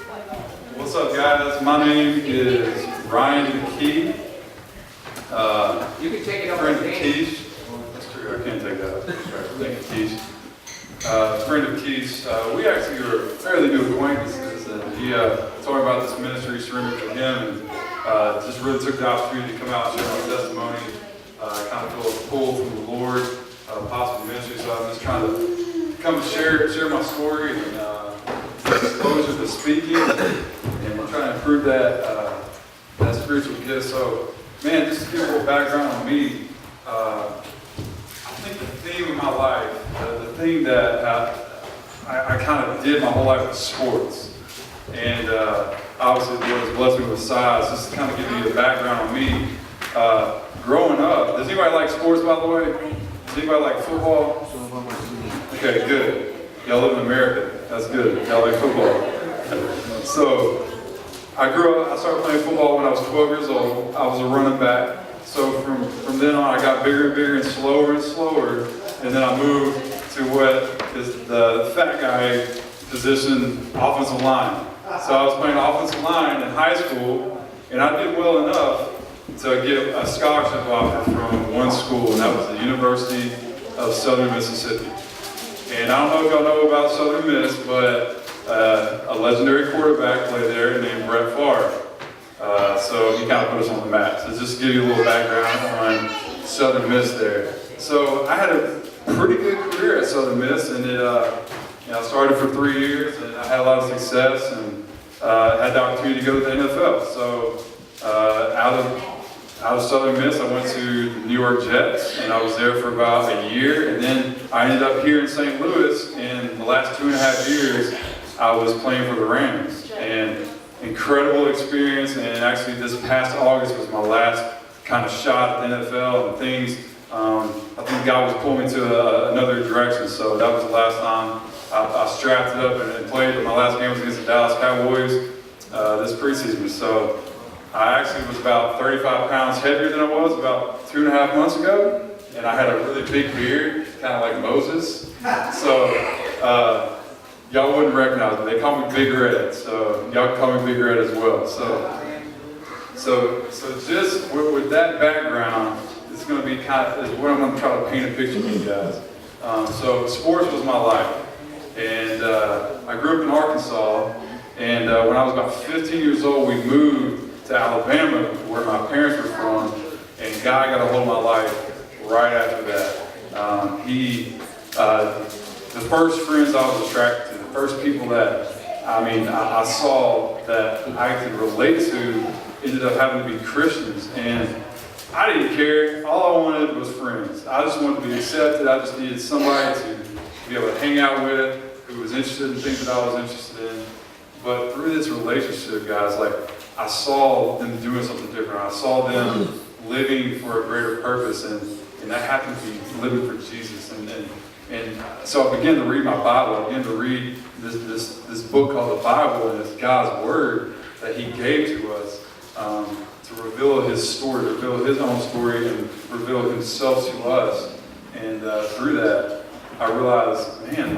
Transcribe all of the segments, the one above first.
What's up, guys? My name is Ryan McKee. You can take it up Friend with of Danny. Keith's. That's true, I can't take that up. Thank you, Keith. Friend of Keith's. We actually were fairly new acquaintances, and he told me about this ministry surrendered to him, and just really took the opportunity to come out and share my testimony. Kind of feel a pull from the Lord, possible ministry, so I'm just trying to come and share my story and exposure to speaking and trying to improve that spiritual gift. So, man, just to give a little background on me, I think the theme of my life, the thing that I kind of did my whole life was sports. And obviously the Lord has blessed me with size. Just to kind of give you a background on me. Growing up, does anybody like sports, by the way? Does anybody like football? Okay, good. Y'all live in America. That's good. Y'all like football. So, I started playing football when I was 12 years old. I was a running back. So from then on, I got bigger and bigger and slower, and then I moved to what is the fat guy position, offensive line. So I was playing offensive line in high school, and I did well enough to get a scholarship offer from one school, and that was the University of Southern Mississippi. And I don't know if y'all know about Southern Miss, but a legendary quarterback played there named Brett Favre. So he kind of put us on the map. So just to give you a little background on Southern Miss there. So I had a pretty good career at Southern Miss, and I started for 3 years, and I had a lot of success, and had the opportunity to go to the NFL. So out of Southern Miss, I went to the New York Jets, and I was there for about a year, and then I ended up here in St. Louis. In the last 2.5 years, I was playing for the Rams, and incredible experience. And actually, this past August was my last kind of shot at the NFL, and things. I think God was pulling me to another direction. So that was the last time I strapped it up and played. My last game was against the Dallas Cowboys this preseason. So I actually was about 35 pounds heavier than I was about 2.5 months ago, and I had a really big beard, kind of like Moses. So y'all wouldn't recognize me. They call me Big Red, so y'all can call me Big Red as well. So just with that background, it's going to be is what I'm going to try to paint a picture for you guys. So sports was my life, and I grew up in Arkansas, and when I was about 15 years old, we moved to Alabama, where my parents were from, and God got a hold of my life right after that. The first friends I was attracted to, the first people that, I saw that I could relate to ended up having to be Christians, and I didn't care. All I wanted was friends. I just wanted to be accepted. I just needed somebody to be able to hang out with, who was interested in things that I was interested in. But through this relationship, guys, I saw them doing something different. I saw them living for a greater purpose, and that happened to be living for Jesus. And so I began to read my Bible. I began to read this book called the Bible, and it's God's Word that He gave to us to reveal His story, reveal His own story, and reveal Himself to us. And through that, I realized, man,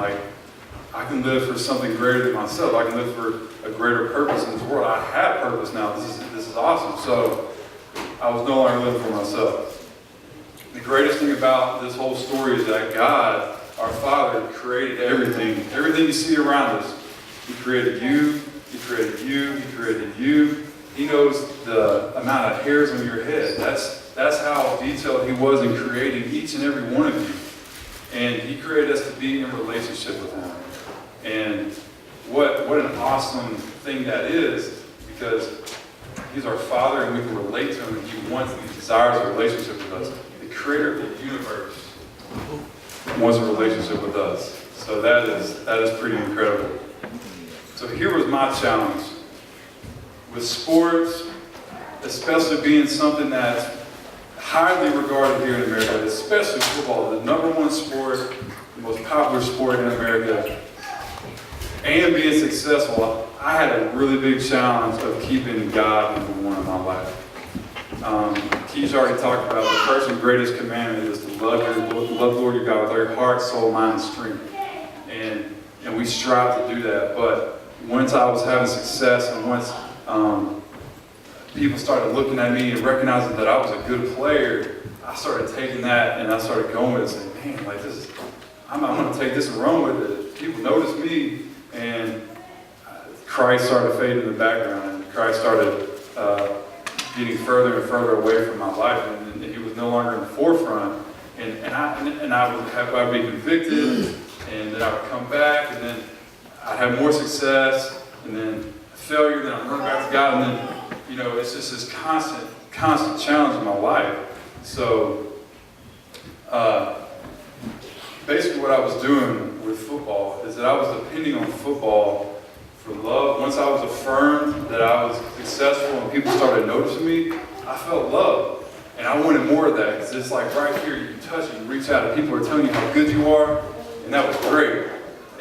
I can live for something greater than myself. I can live for a greater purpose in this world. I have purpose now. This is awesome. So I was no longer living for myself. The greatest thing about this whole story is that God, our Father, created everything. Everything you see around us. He created you. He created you. He created you. He knows the amount of hairs on your head. That's how detailed He was in creating each and every one of you. And He created us to be in relationship with Him. And what an awesome thing that is, because He's our Father and we can relate to Him, and He wants and He desires a relationship with us. The Creator of the universe wants a relationship with us. So that is pretty incredible. So here was my challenge. With sports, especially being something that's highly regarded here in America, especially football, the #1 sport, the most popular sport in America, and being successful, I had a really big challenge of keeping God #1 in my life. Keith's already talked about the first and greatest commandment is to love the Lord your God with all your heart, soul, mind, and strength. And we strive to do that. But once I was having success and once people started looking at me and recognizing that I was a good player, I started taking that and I started going with it and saying, man, like I'm going to take this and run with it. People notice me, and Christ started fading in the background, and Christ started getting further and further away from my life, and he was no longer in the forefront. And I'd be convicted, and then I would come back, and then I'd have more success, and then failure, then I'd run back to God, and then, it's just this constant challenge in my life. So, basically what I was doing with football is that I was depending on football for love. Once I was affirmed that I was successful and people started noticing me, I felt love. And I wanted more of that, because it's like right here, you touch it, you reach out, and people are telling you how good you are, and that was great.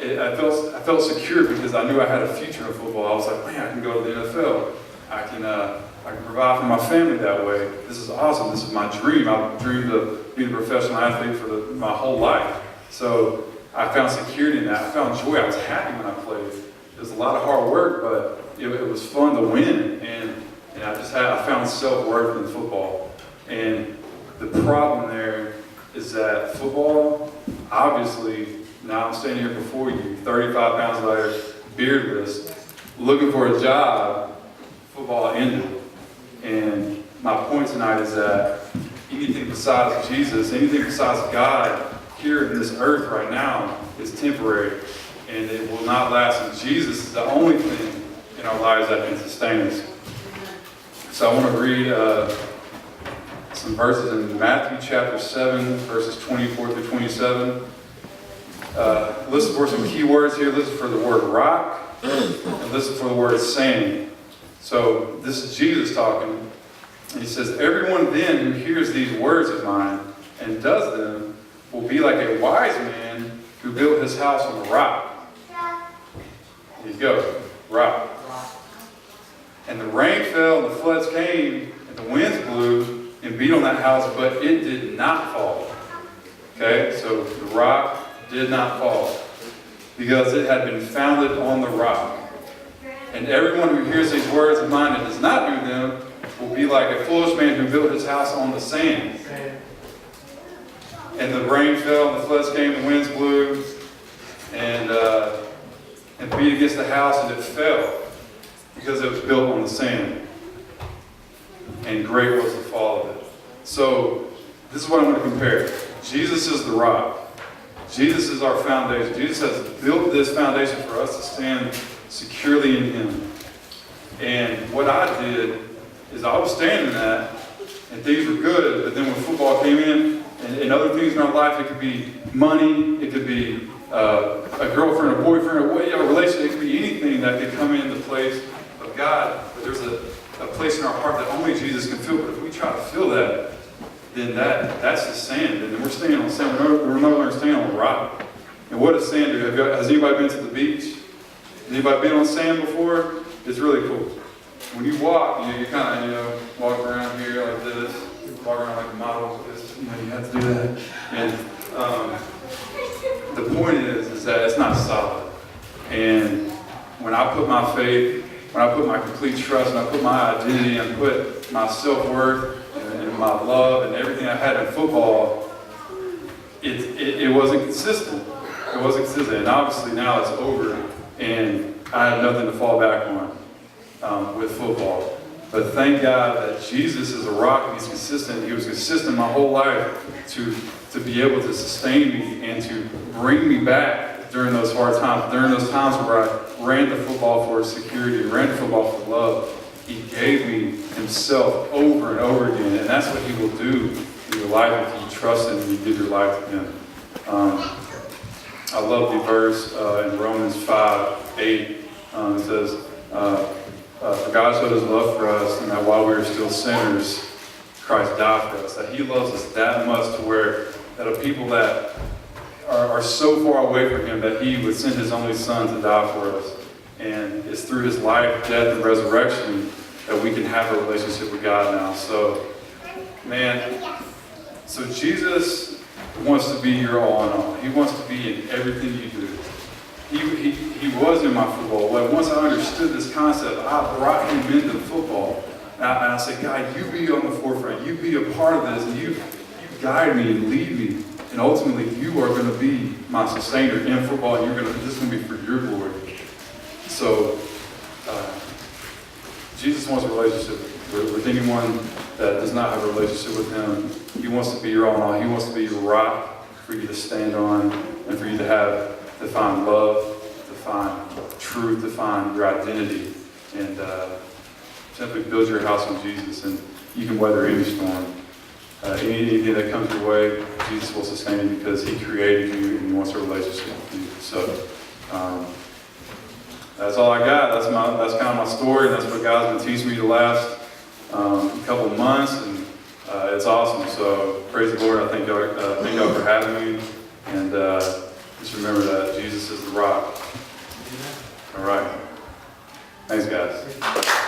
I felt secure because I knew I had a future in football. I was like, man, I can go to the NFL. I can provide for my family that way. This is awesome. This is my dream. I've dreamed of being a professional athlete for my whole life. So I found security in that. I found joy. I was happy when I played. It was a lot of hard work, but it was fun to win. And I found self-worth in football. And the problem there is that football, obviously, now I'm standing here before you, 35 pounds lighter, beardless, looking for a job. Football ended. And my point tonight is that anything besides Jesus, anything besides God here in this earth right now is temporary, and it will not last. And Jesus is the only thing in our lives that can sustain us. So I want to read some verses in Matthew chapter 7, verses 24 through 27. Listen for some key words here. Listen for the word rock, and listen for the word sand. So this is Jesus talking. He says, everyone then who hears these words of mine and does them will be like a wise man who built his house on the rock. There you go, rock. And the rain fell, and the floods came, and the winds blew and beat on that house, but it did not fall. Okay, so the rock did not fall because it had been founded on the rock. And everyone who hears these words of mine and does not do them will be like a foolish man who built his house on the sand. And the rain fell, and the floods came, and the winds blew, and beat against the house, and it fell because it was built on the sand. And great was the fall of it. So this is what I'm going to compare. Jesus is the rock. Jesus is our foundation. Jesus has built this foundation for us to stand securely in Him. And what I did is I was standing in that, and things were good, but then when football came in, and other things in our life, it could be money, it could be a girlfriend, a boyfriend, a relationship, it could be anything that could come in the place of God. But there's a place in our heart that only Jesus can fill. But if we try to fill that, then that's the sand. And we're standing on sand. We're no longer standing on rock. And what does sand do? Has anybody been to the beach? Has anybody been on sand before? It's really cool. When you walk, you kind of, walk around here like this, walk around like a model. You have to do that. And the point is that it's not solid. And when I put my faith, when I put my complete trust, and I put my identity, and put my self-worth, and my love, and everything I had in football, it wasn't consistent. It wasn't consistent. And obviously now it's over, and I have nothing to fall back on with football. But thank God that Jesus is a rock, and He's consistent. He was consistent my whole life to be able to sustain me and to bring me back during those hard times, during those times where I ran to football for security, ran to football for love. He gave me Himself over and over again, and that's what He will do in your life if you trust Him and you give your life to Him. I love the verse in Romans 5:8. It says, for God showed His love for us, and that while we were still sinners, Christ died for us. That He loves us that much to where that are people that are so far away from Him that He would send His only Son to die for us. And it's through His life, death, and resurrection that we can have a relationship with God now. So, man, so Jesus wants to be your all in all. He wants to be in everything you do. he was in my football. Well, once I understood this concept, I brought him into football. And I said, God, you be on the forefront. You be a part of this. And you guide me and lead me. And ultimately, you are going to be my sustainer in football. And this is going to be for your glory. So, Jesus wants a relationship with anyone that does not have a relationship with him. He wants to be your all in all. He wants to be your rock for you to stand on and for you to find love, to find truth, to find your identity. And simply build your house on Jesus, and you can weather any storm. Anything that comes your way, Jesus will sustain you because he created you and he wants a relationship with you. So that's all I got. That's kind of my story, and that's what God's been teaching me the last couple of months, and it's awesome. So praise the Lord. I thank y'all for having me, and just remember that Jesus is the rock. All right. Thanks, guys.